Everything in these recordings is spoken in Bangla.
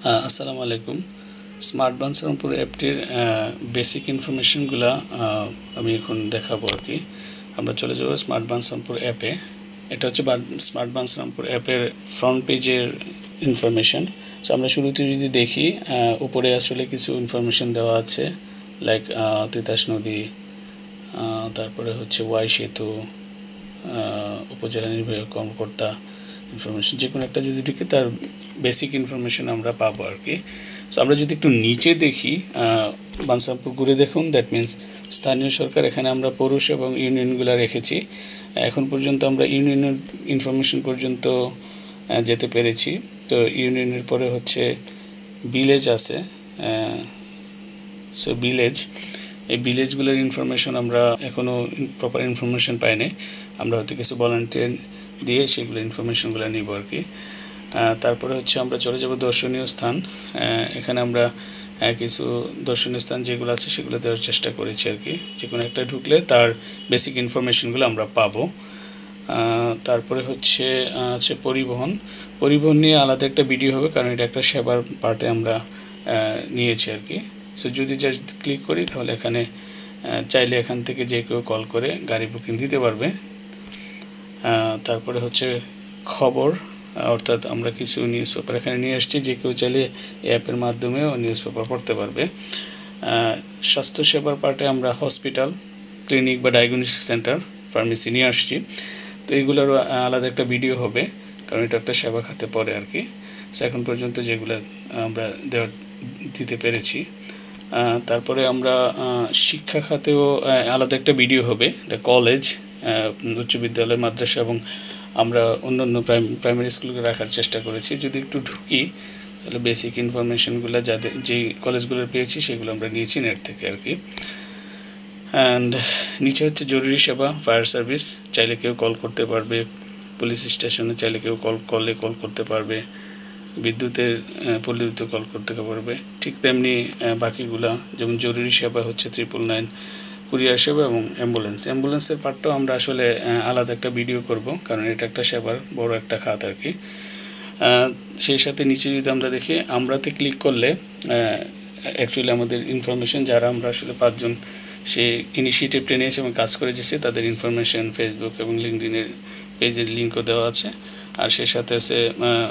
আসসালামু আলাইকুম। স্মার্ট বাঞ্চ রংপুর অ্যাপটির বেসিক ইনফরমেশনগুলো আমি এখন দেখাবো আর কি। আমরা চলে যাব স্মার্ট বাঞ্চ রংপুর অ্যাপে। এটা হচ্ছে স্মার্ট বাঞ্চ রংপুর অ্যাপের ফ্রন্ট পেজের ইনফরমেশন। সো আমরা শুরুতে যদি দেখি, উপরে আসলে কিছু ইনফরমেশন দেওয়া আছে, লাইক তিতাস নদী, তারপরে হচ্ছে ওয়াই সেতু, উপজেলা নির্বাহী কর্মকর্তা ইনফরমেশন, যে কোনো একটা যদি ঢুকে তার বেসিক ইনফরমেশন আমরা পাবো আর কি। সো আমরা যদি একটু নিচে দেখি, বাঞ্ছারামপুর ঘুরে দেখুন, দ্যাট মিন্স স্থানীয় সরকার, এখানে আমরা পৌরস এবং ইউনিয়নগুলো রেখেছি। এখন পর্যন্ত আমরা ইউনিয়নের ইনফরমেশন পর্যন্ত যেতে পেরেছি। তো ইউনিয়নের পরে হচ্ছে ভিলেজ আছে। সো ভিলেজ, এই ভিলেজগুলোর ইনফরমেশন আমরা এখনও প্রপার ইনফরমেশন পাইনি। আমরা হয়তো কিছু ভলান্টিয়ার দিয়ে সেগুলো ইনফরমেশনগুলো নিব আর কি। তারপরে হচ্ছে আমরা চলে যাব দর্শনীয় স্থান। এখানে আমরা কিছু দর্শনীয় স্থান যেগুলো আছে সেগুলো দেওয়ার চেষ্টা করেছি আর কি। যে কোনো একটা ঢুকলে তার বেসিক ইনফরমেশনগুলো আমরা পাবো। তারপরে হচ্ছে পরিবহন নিয়ে আলাদা একটা ভিডিও হবে, কারণ এটা একটা সেবার পার্টে আমরা নিয়েছি আর কি। সো যদি জাস্ট ক্লিক করি তাহলে এখানে চাইলে এখান থেকে যে কেউ কল করে গাড়ি বুকিং দিতে পারবে। তারপরে হচ্ছে খবর, অর্থাৎ আমরা কিছু নিউজ পেপার এখানে নিয়ে আসছি, যে কেউ চাইলে অ্যাপের মাধ্যমেও নিউজ পেপার পড়তে পারবে। স্বাস্থ্যসেবার পার্টে আমরা হসপিটাল, ক্লিনিক বা ডায়াগনস্টিক সেন্টার, ফার্মেসি নিয়ে আসছি। তো এইগুলোর আলাদা একটা ভিডিও হবে, কারণ এটা একটা সেবা খাতে পড়ে আর কি। সো এখন পর্যন্ত যেগুলো আমরা দিতে পেরেছি। তারপরে আমরা শিক্ষা খাতেও আলাদা একটা ভিডিও হবে, এটা কলেজ, উচ্চ বিদ্যালয়, মাদ্রাসা এবং আমরা অন্যান্য প্রাইমারি স্কুলকে রাখার চেষ্টা করেছি। যদি একটু ঢুকি তাহলে বেসিক ইনফরমেশনগুলো যাদের যেই কলেজগুলো পেয়েছি সেগুলো আমরা নিয়েছি নেট থেকে আর কি। অ্যান্ড নিচে হচ্ছে জরুরি সেবা, ফায়ার সার্ভিস, চাইলে কেউ কল করতে পারবে। পুলিশ স্টেশনে চাইলে কেউ কল করতে পারবে। বিদ্যুতের পল্লীতে কল করতে পারবে। ঠিক তেমনি বাকিগুলা, যেমন জরুরি সেবা হচ্ছে 999, কুরিয়ার সেবা এবং অ্যাম্বুলেন্সের পার্টটাও আমরা আসলে আলাদা একটা ভিডিও করব, কারণ এটা একটা সেবার বড় একটা খাত আর কি। সেই সাথে নিচে যদি আমরা দেখি, আমরাতে ক্লিক করলে অ্যাকচুয়ালি আমাদের ইনফরমেশন, যারা আমরা আসলে 5 জন সে ইনিশিয়েটিভটা নিয়েছে এবং কাজ করে যাচ্ছে, তাদের ইনফরমেশন ফেসবুক এবং লিঙ্কডিনের পেজের লিঙ্কও দেওয়া আছে। আর সে সাথে আছে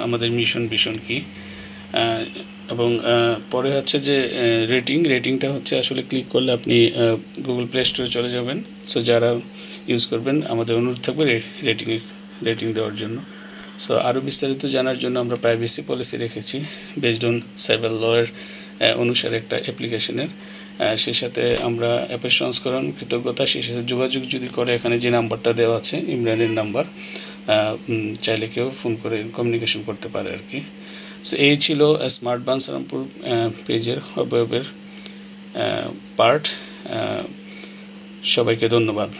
আমাদের মিশন কি, এবং পরে হচ্ছে যে রেটিংটা হচ্ছে আসলে ক্লিক করলে আপনি গুগল প্লে স্টোরে চলে যাবেন। সো যারা ইউজ করবেন আমাদের অনুরোধ থাকবে রেটিং দেওয়ার জন্য। সো আরও বিস্তারিত জানার জন্য আমরা প্রাইভেসি পলিসি রেখেছি বেসড অন সাইবার লয়ের অনুসারে একটা অ্যাপ্লিকেশনের। সেই সাথে আমরা অ্যাপের সংস্করণ কৃতজ্ঞতা, সেই সাথে যোগাযোগ যদি করে এখানে যে নাম্বারটা দেওয়া আছে ইমরানের নাম্বার, চাইলে কেউ ফোন করে কমিউনিকেশন করতে পারে আর কি। সো এই ছিল স্মার্ট বাঞ্ছারামপুর পেজের ওয়েবের পার্ট। সবাইকে ধন্যবাদ।